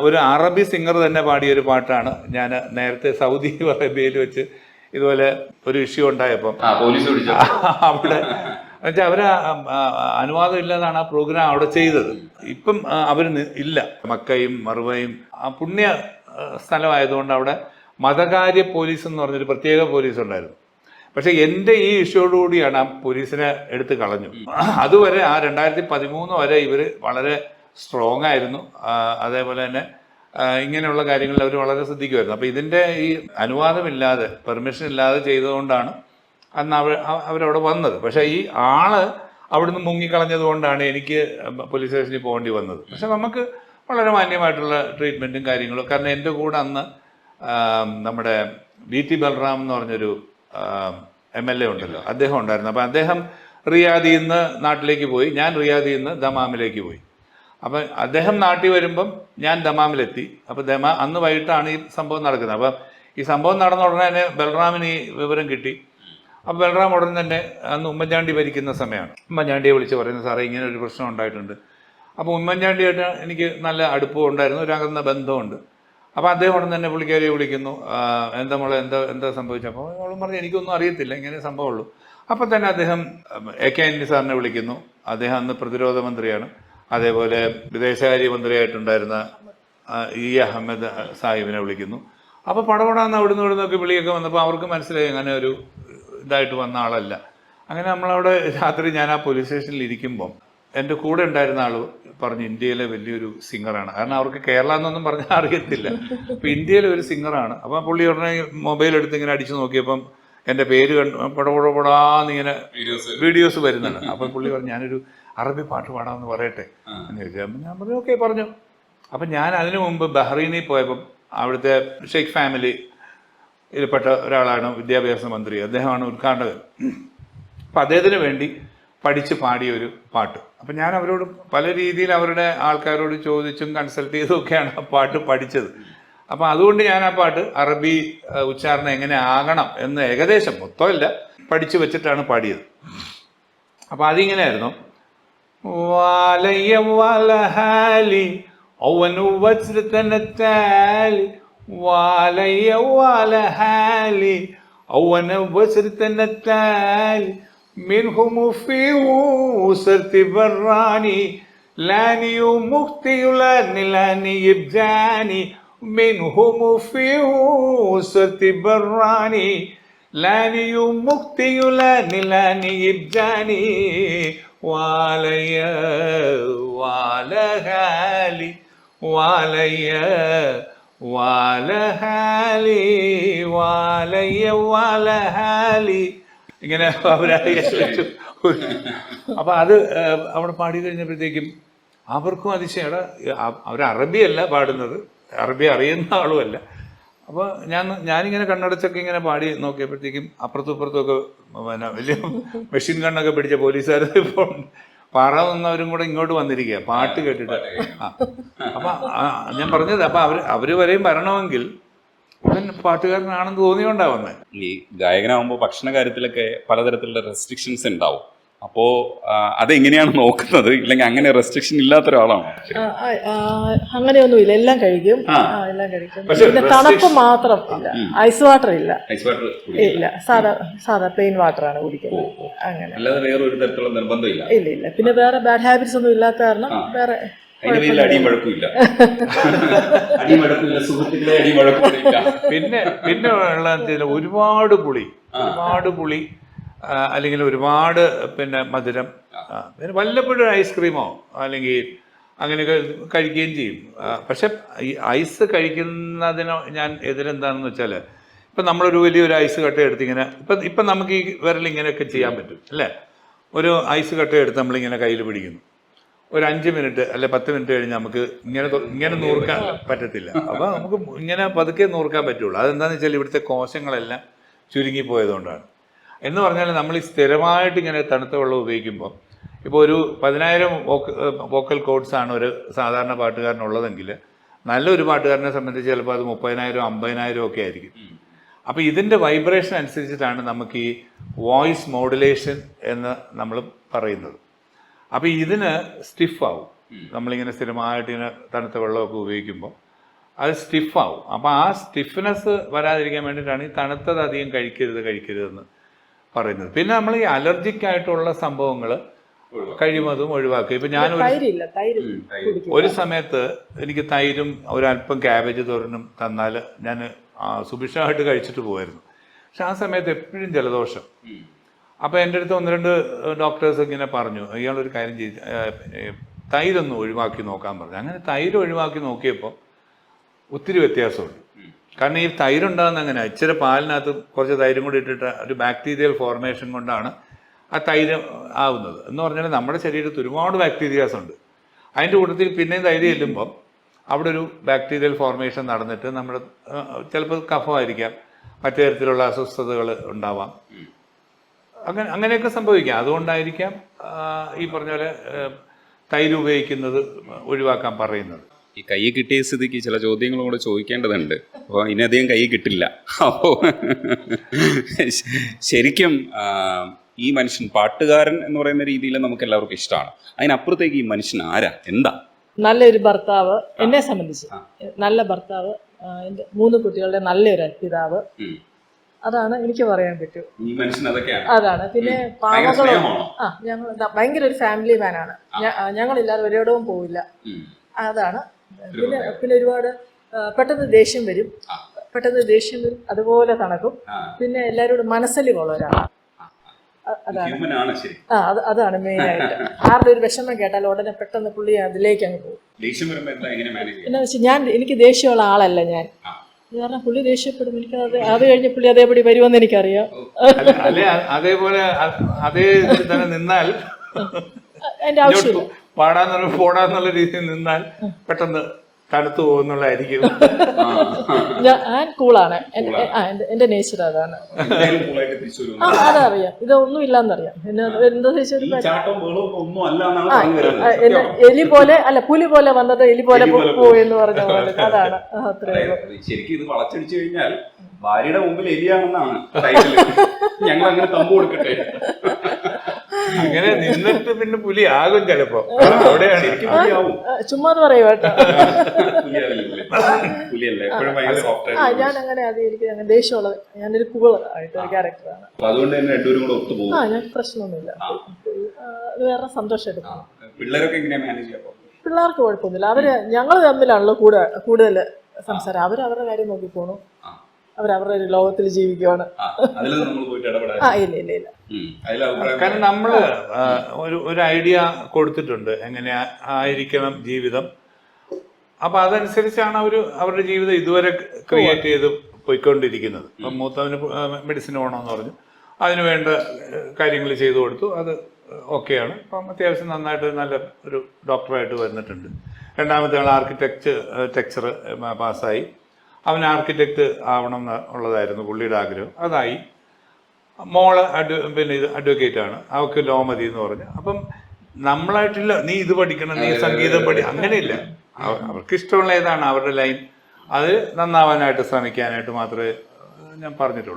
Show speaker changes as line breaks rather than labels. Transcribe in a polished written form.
ഒരു അറബി സിംഗർ തന്നെ പാടിയൊരു പാട്ടാണ്. ഞാൻ നേരത്തെ സൗദി അറേബ്യയിൽ വെച്ച് ഇതുപോലെ ഒരു ഇഷ്യൂ ഉണ്ടായപ്പം അവിടെ എന്നുവെച്ചാൽ അവർ അനുവാദം ഇല്ലാതാണ് ആ പ്രോഗ്രാം അവിടെ ചെയ്തത്. ഇപ്പം അവർ ഇല്ല. മക്കയും മറുവയും ആ പുണ്യ സ്ഥലമായതുകൊണ്ട് അവിടെ മതകാര്യ പോലീസ് എന്ന് പറഞ്ഞൊരു പ്രത്യേക പോലീസ് ഉണ്ടായിരുന്നു. പക്ഷെ എൻ്റെ ഈ ഇഷ്യോടുകൂടിയാണ് ആ പോലീസിനെ എടുത്ത് കളഞ്ഞു. അതുവരെ ആ 2013 വരെ ഇവർ വളരെ സ്ട്രോങ് ആയിരുന്നു. അതേപോലെ തന്നെ ഇങ്ങനെയുള്ള കാര്യങ്ങളിൽ അവർ വളരെ ശ്രദ്ധിക്കുമായിരുന്നു. അപ്പോൾ ഇതിൻ്റെ ഈ അനുവാദമില്ലാതെ പെർമിഷൻ ഇല്ലാതെ ചെയ്തതുകൊണ്ടാണ് അന്ന് അവരവിടെ വന്നത്. പക്ഷേ ഈ ആള് അവിടുന്ന് മുങ്ങിക്കളഞ്ഞത് കൊണ്ടാണ് എനിക്ക് പോലീസ് സ്റ്റേഷനിൽ പോകേണ്ടി വന്നത്. പക്ഷെ നമുക്ക് വളരെ മാന്യമായിട്ടുള്ള ട്രീറ്റ്മെൻറ്റും കാര്യങ്ങളും. കാരണം എൻ്റെ കൂടെ അന്ന് നമ്മുടെ VT ബൽറാം എന്ന് പറഞ്ഞൊരു MLA ഉണ്ടല്ലോ, അദ്ദേഹം ഉണ്ടായിരുന്നു. അപ്പം അദ്ദേഹം റിയാദിൽ നിന്ന് നാട്ടിലേക്ക് പോയി, ഞാൻ റിയാദിൽ നിന്ന് ദമാമിലേക്ക് പോയി. അപ്പം അദ്ദേഹം നാട്ടിൽ വരുമ്പം ഞാൻ ദമാമിലെത്തി. അപ്പം അന്ന് വൈകിട്ടാണ് ഈ സംഭവം നടക്കുന്നത്. അപ്പം ഈ സംഭവം നടന്ന ഉടനെ തന്നെ ബൽറാമിന് ഈ വിവരം കിട്ടി. അപ്പോൾ ബൽറാം ഉടൻ തന്നെ അന്ന് ഉമ്മൻചാണ്ടി ഭരിക്കുന്ന സമയമാണ്. ഉമ്മൻചാണ്ടിയെ വിളിച്ച് പറയുന്നത്, സാറേ ഇങ്ങനെ ഒരു പ്രശ്നം ഉണ്ടായിട്ടുണ്ട്. അപ്പോൾ ഉമ്മൻചാണ്ടിയായിട്ട് എനിക്ക് നല്ല അടുപ്പം ഉണ്ടായിരുന്നു, ഒരു അകന്ന ബന്ധമുണ്ട്. അപ്പോൾ അദ്ദേഹം ഉടൻ തന്നെ പുള്ളിക്കാരിയെ വിളിക്കുന്നു. എന്താ മോളെ എന്താ സംഭവിച്ചത്? അപ്പോൾ അവളും പറഞ്ഞു എനിക്കൊന്നും അറിയത്തില്ല, ഇങ്ങനെ സംഭവമുള്ളൂ. അപ്പോൾ തന്നെ അദ്ദേഹം AK ആന്റണി സാറിനെ വിളിക്കുന്നു. അദ്ദേഹം അന്ന് പ്രതിരോധ മന്ത്രിയാണ്. അതേപോലെ വിദേശകാര്യ മന്ത്രിയായിട്ടുണ്ടായിരുന്ന അഹമ്മദ് സാഹിബിനെ വിളിക്കുന്നു. അപ്പോൾ പടപടാന്ന് ഇവിടുന്നൊക്കെ വിളിയൊക്കെ വന്നപ്പോൾ അവർക്ക് മനസ്സിലായി അങ്ങനെ ഒരു ഇതായിട്ട് വന്ന ആളല്ല. അങ്ങനെ നമ്മളവിടെ രാത്രി ഞാൻ ആ പോലീസ് സ്റ്റേഷനിൽ ഇരിക്കുമ്പം എൻ്റെ കൂടെ ഉണ്ടായിരുന്ന ആൾ പറഞ്ഞു ഇന്ത്യയിലെ വലിയൊരു സിംഗറാണ്. കാരണം അവർക്ക് കേരള എന്നൊന്നും പറഞ്ഞാൽ അറിയത്തില്ല. അപ്പം ഇന്ത്യയിലെ ഒരു സിംഗറാണ്. അപ്പം പുള്ളി ഉടനെ മൊബൈൽ എടുത്ത് ഇങ്ങനെ അടിച്ചു നോക്കിയപ്പം എൻ്റെ പേര് പടപടാന്നിങ്ങനെ വീഡിയോസ് വരുന്നുണ്ട്. അപ്പം പുള്ളി പറഞ്ഞു ഞാനൊരു അറബി പാട്ട് പാടാമെന്ന് പറയട്ടെ എന്ന് ചോദിച്ചു. അപ്പം ഞാൻ പറഞ്ഞു ഓക്കെ പറഞ്ഞു. അപ്പം ഞാൻ അതിനു മുമ്പ് ബഹ്റൈനിൽ പോയപ്പം അവിടുത്തെ ഷെയ്ഖ് ഫാമിലി ഇതിൽപ്പെട്ട ഒരാളാണ് വിദ്യാഭ്യാസ മന്ത്രി, അദ്ദേഹമാണ് ഉദ്ഘാടകൻ. അപ്പം അദ്ദേഹത്തിന് വേണ്ടി പഠിച്ച് പാടിയൊരു പാട്ട്. അപ്പം ഞാൻ അവരോട് പല രീതിയിൽ അവരുടെ ആൾക്കാരോട് ചോദിച്ചും കൺസൾട്ട് ചെയ്തുമൊക്കെയാണ് ആ പാട്ട് പഠിച്ചത്. അപ്പം അതുകൊണ്ട് ഞാൻ ആ പാട്ട് അറബി ഉച്ചാരണം എങ്ങനെ ആകണം എന്ന് ഏകദേശം മൊത്തമില്ല പഠിച്ചു വെച്ചിട്ടാണ് പാടിയത്. അപ്പം അതിങ്ങനെയായിരുന്നു. വാലയ്യ വാലഹാലി ഔവനു വജ്രതനത്താലി വാലയ്യ വാലഹാലി ഔവന വജ്രതനത്താലി منهم في وسرت براني لاني ومختي لاني يبجاني منهم في وسرت براني لاني ومختي لاني يبجاني واليا والهالي واليا والهالي واليا والهالي ഇങ്ങനെ അവരായി വെച്ചു. അപ്പം അത് അവിടെ പാടി കഴിഞ്ഞപ്പോഴത്തേക്കും അവർക്കും അതിശയാണ്. അവർ അറബിയല്ല പാടുന്നത്, അറബി അറിയുന്ന ആളുമല്ല. അപ്പോൾ ഞാനിങ്ങനെ കണ്ണടച്ചൊക്കെ ഇങ്ങനെ പാടി നോക്കിയപ്പോഴത്തേക്കും അപ്പുറത്തും ഇപ്പുറത്തുമൊക്കെ പിന്നെ വലിയ മെഷീൻ ഗണ്ണൊക്കെ പിടിച്ച പോലീസുകാർ ഇപ്പോൾ പാറ നിന്നവരും കൂടെ ഇങ്ങോട്ട് വന്നിരിക്കുക പാട്ട് കേട്ടിട്ട്. അപ്പം ഞാൻ പറഞ്ഞത് അപ്പം അവർ വരെയും വരണമെങ്കിൽ ഇവൻ പാട്ടുകാരനാണെന്ന് തോന്നിയോണ്ടാവുന്നത്.
ഈ ഗായകനാകുമ്പോൾ ഭക്ഷണ കാര്യത്തിലൊക്കെ പലതരത്തിലുള്ള റെസ്ട്രിക്ഷൻസ് ഉണ്ടാവും. അപ്പോൾ അതെങ്ങനെയാണ് നോക്കുന്നത്? ഇല്ലെങ്കിൽ അങ്ങനെ റെസ്ട്രിക്ഷൻ ഇല്ലാത്ത ഒരാളാണോ?
അങ്ങനെയൊന്നുമില്ല, എല്ലാം കഴിക്കും. എല്ലാം കഴിക്കും. പിന്നെ തണുപ്പ് മാത്രം ഇല്ല, ഐസ് വാട്ടർ ഇല്ല. ഇല്ല, സാധാ പ്ലെയിൻ വാട്ടർ ആണ് കുടിക്കുന്നത്. അങ്ങനെ
അല്ലാതെ വേറെ ഒരു തരത്തിലുള്ള നിർബന്ധമില്ല.
ഇല്ല. പിന്നെ വേറെ ബാഡ് ഹാബിറ്റ്സ് ഒന്നും ഇല്ലാത്ത കാരണം വേറെ
പിന്നെ ഉള്ള ഒരുപാട് പുളി അല്ലെങ്കിൽ ഒരുപാട് പിന്നെ മധുരം, പിന്നെ വല്ലപ്പോഴും ഐസ്ക്രീമോ അല്ലെങ്കിൽ അങ്ങനെയൊക്കെ കഴിക്കുകയും ചെയ്യും. പക്ഷെ ഈ ഐസ് കഴിക്കുന്നതിനോ ഞാൻ എതിരെന്താണെന്ന് വെച്ചാൽ ഇപ്പം നമ്മളൊരു വലിയൊരു ഐസ് കട്ട എടുത്തിങ്ങനെ ഇപ്പം നമുക്ക് ഈ വിരലിങ്ങനെയൊക്കെ ചെയ്യാൻ പറ്റും അല്ലേ? ഒരു ഐസ് കട്ട എടുത്ത് നമ്മളിങ്ങനെ കയ്യിൽ പിടിക്കുന്നു, ഒരു 5 മിനിറ്റ് അല്ലെ 10 മിനിറ്റ് കഴിഞ്ഞ് നമുക്ക് ഇങ്ങനെ നൂർക്കാൻ പറ്റത്തില്ല. അപ്പോൾ നമുക്ക് ഇങ്ങനെ പതുക്കെ നൂർക്കാൻ പറ്റുള്ളൂ. അതെന്താണെന്ന് വെച്ചാൽ ഇവിടുത്തെ കോശങ്ങളെല്ലാം ചുരുങ്ങിപ്പോയതുകൊണ്ടാണ്. എന്ന് പറഞ്ഞാൽ നമ്മൾ ഈ സ്ഥിരമായിട്ട് ഇങ്ങനെ തണുത്ത വെള്ളം ഉപയോഗിക്കുമ്പോൾ ഇപ്പോൾ ഒരു 10,000 വോക്കൽ കോഡ്സാണ് ഒരു സാധാരണ പാട്ടുകാരനുള്ളതെങ്കിൽ നല്ലൊരു പാട്ടുകാരനെ സംബന്ധിച്ച് ചിലപ്പോൾ അത് 30,000 50,000 ഒക്കെ ആയിരിക്കും. അപ്പോൾ ഇതിൻ്റെ വൈബ്രേഷൻ അനുസരിച്ചിട്ടാണ് നമുക്ക് ഈ വോയിസ് മോഡുലേഷൻ എന്ന് നമ്മൾ പറയുന്നത്. അപ്പോൾ ഇതിന് സ്റ്റിഫാവും. നമ്മളിങ്ങനെ സ്ഥിരമായിട്ട് ഇങ്ങനെ തണുത്ത വെള്ളമൊക്കെ ഉപയോഗിക്കുമ്പോൾ അത് സ്റ്റിഫാവും. അപ്പോൾ ആ സ്റ്റിഫ്നെസ് വരാതിരിക്കാൻ വേണ്ടിയിട്ടാണ് ഈ തണുത്തത് അധികം കഴിക്കരുതെന്ന് പറയുന്നത്. പിന്നെ നമ്മൾ ഈ അലർജിക് ആയിട്ടുള്ള സംഭവങ്ങൾ കഴിയുന്നതും ഒഴിവാക്കുക. ഇപ്പം ഒരു സമയത്ത് എനിക്ക് തൈരും ഒരല്പം ക്യാബേജ് തോരനും തന്നാൽ ഞാൻ സുഭിക്ഷമായിട്ട് കഴിച്ചിട്ട് പോകുമായിരുന്നു. പക്ഷെ ആ സമയത്ത് എപ്പോഴും ജലദോഷം. അപ്പോൾ എൻ്റെ അടുത്ത് 1-2 ഡോക്ടേഴ്സ് ഇങ്ങനെ പറഞ്ഞു, ഇയാളൊരു കാര്യം ചെയ്ത് തൈരൊന്ന് ഒഴിവാക്കി നോക്കാൻ പറഞ്ഞു. അങ്ങനെ തൈര് ഒഴിവാക്കി നോക്കിയപ്പോൾ ഒത്തിരി വ്യത്യാസമുണ്ട്. കാരണം ഈ തൈരുണ്ടാകുന്ന അങ്ങനെ ഇച്ചിരി പാലിനകത്ത് കുറച്ച് തൈരും കൂടി ഇട്ടിട്ട് ഒരു ബാക്ടീരിയൽ ഫോർമേഷൻ കൊണ്ടാണ് ആ തൈര് ആവുന്നത്. എന്ന് പറഞ്ഞാൽ നമ്മുടെ ശരീരത്തിൽ ഒരുപാട് ബാക്ടീരിയാസ് ഉണ്ട്. അതിൻ്റെ കൂട്ടത്തിൽ പിന്നെയും തൈര് ചെല്ലുമ്പം അവിടെ ഒരു ബാക്ടീരിയൽ ഫോർമേഷൻ നടന്നിട്ട് നമ്മൾ ചിലപ്പോൾ കഫമായിരിക്കാം, മറ്റു തരത്തിലുള്ള അസ്വസ്ഥതകൾ ഉണ്ടാവാം, അങ്ങനെയൊക്കെ സംഭവിക്കാം. അതുകൊണ്ടായിരിക്കാം ഈ പറഞ്ഞ പോലെ തൈര് ഉപയോഗിക്കുന്നത് ഒഴിവാക്കാൻ പറയുന്നത്.
ഈ കൈ കിട്ടിയ സ്ഥിതിക്ക് ചില ചോദ്യങ്ങളും കൂടെ ചോദിക്കേണ്ടതുണ്ട്. അപ്പോൾ ഇനിയധികം കൈ കിട്ടില്ല. അപ്പോൾ ശരിക്കും ഈ മനുഷ്യൻ പാട്ടുകാരൻ എന്ന് പറയുന്ന രീതിയിൽ നമുക്ക് എല്ലാവർക്കും ഇഷ്ടമാണ്. അതിനപ്പുറത്തേക്ക് ഈ മനുഷ്യൻ ആരാ, എന്താ?
നല്ലൊരു ഭർത്താവ്, എന്നെ സംബന്ധിച്ച് നല്ല ഭർത്താവ്, എൻ്റെ 3 കുട്ടികളുടെ നല്ലൊരു പിതാവ്. അതാണ് എനിക്ക് പറയാൻ പറ്റൂ.
ഈ മനുഷ്യൻ അതൊക്കെയാണ്.
അതാണ്. പിന്നെ പാവങ്ങളും ഞങ്ങൾ ഭയങ്കര ഒരു ഫാമിലി മാനാണ്. ഞങ്ങളില്ലാതെ ഒരിടവും പോവില്ല. അതാണ്. പിന്നെ ഒരുപാട് പെട്ടെന്ന് ദേഷ്യം വരും, അതുപോലെ തണുക്കും. പിന്നെ എല്ലാവരോടും മനസ്സലി പോലെ ഒരാളാണ്. അതാണ് മെയിനായിട്ട്. ആരുടെ ഒരു വിഷമം കേട്ടാൽ ഉടനെ പെട്ടെന്ന് പുള്ളി അതിലേക്ക് അങ്ങ് പോകും. എന്നാ വെച്ചാൽ എനിക്ക് ദേഷ്യമുള്ള ആളല്ല ഞാൻ. കാരണം പുള്ളി ദേഷ്യപ്പെടും, എനിക്ക് അത് കഴിഞ്ഞ് പുള്ളി അതേപടി വരുമെന്ന് എനിക്കറിയാം.
അതേപോലെ അതേ തന്നെ നിന്നാൽ
അതിന്റെ ആവശ്യമില്ല.
പോടാന്നുള്ള രീതിയിൽ നിന്നാൽ പെട്ടെന്ന് തണുത്തു പോകുന്നുള്ളതായിരിക്കും.
ഞാൻ കൂളാണ്, എന്റെ നേച്ചർ അതാണ്. അതറിയാം, ഇതൊന്നും ഇല്ലാന്നറിയാം. എന്താ എലി പോലെ അല്ല, പുലി പോലെ വന്നത് എലി പോലെ പോയെന്ന് പറഞ്ഞ പോലെ. അതാണ്. അത്രേ
ശരിക്കും ഇത് വളച്ചടിച്ചു കഴിഞ്ഞാൽ ഭാര്യയുടെ മുമ്പിൽ എലിയാണെന്നാണ് ഞങ്ങൾ അങ്ങനെ തമ്പ് കൊടുക്കട്ടെ.
അങ്ങനെ നിന്നിട്ട് പിന്നെ പുലി ആകും ചിലപ്പോ.
ചുമ്മാ പറയുക കേട്ടോ. ഞാൻ അങ്ങനെ എനിക്ക് അങ്ങനെ ദേഷ്യമുള്ളത്, ഞാനൊരു കൂളർ ആയിട്ടൊരു ക്യാരക്ടറാണ്. ഞാൻ പ്രശ്നമൊന്നുമില്ല. അത് വേറെ സന്തോഷം എടുക്കണം. പിള്ളേർക്ക് കുഴപ്പമൊന്നുമില്ല. ഞങ്ങൾ തമ്മിലാണല്ലോ കൂടുതൽ സംസാരം. അവരവരുടെ കാര്യം നോക്കി പോണു, അവരവരുടെ ഒരു ലോകത്തിൽ ജീവിക്കുവാണ്. ഇല്ല.
കാരണം നമ്മള് ഒരു ഐഡിയ കൊടുത്തിട്ടുണ്ട് എങ്ങനെ ആയിരിക്കണം ജീവിതം. അപ്പൊ അതനുസരിച്ചാണ് അവരുടെ ജീവിതം ഇതുവരെ ക്രിയേറ്റ് ചെയ്ത് പോയിക്കൊണ്ടിരിക്കുന്നത്. ഇപ്പം മൂത്തവന് മെഡിസിൻ വേണമെന്ന് പറഞ്ഞു, അതിന് വേണ്ട കാര്യങ്ങൾ ചെയ്തു കൊടുത്തു. അത് ഓക്കെയാണ്. അപ്പം അത്യാവശ്യം നന്നായിട്ട് നല്ല ഒരു ഡോക്ടറായിട്ട് വന്നിട്ടുണ്ട്. രണ്ടാമത്തെ ആൾ ടെക്ചർ പാസ്സായി. അവൻ ആർക്കിടെക്റ്റ് ആവണം എന്നുള്ളതായിരുന്നു പുള്ളിയുടെ ആഗ്രഹം. അതായി. മോള് പിന്നെ ഇത് അഡ്വക്കേറ്റാണ്, അവൾക്ക് ലോ മതി എന്ന് പറഞ്ഞു. അപ്പം നമ്മളായിട്ടില്ല നീ ഇത് പഠിക്കണം, നീ സംഗീതം അങ്ങനെയില്ല. അവർക്ക് ഇഷ്ടമുള്ള ഏതാണ് അവരുടെ ലൈൻ, അത് നന്നാവാനായിട്ട് ശ്രമിക്കാനായിട്ട് മാത്രമേ ഞാൻ പറഞ്ഞിട്ടുള്ളൂ.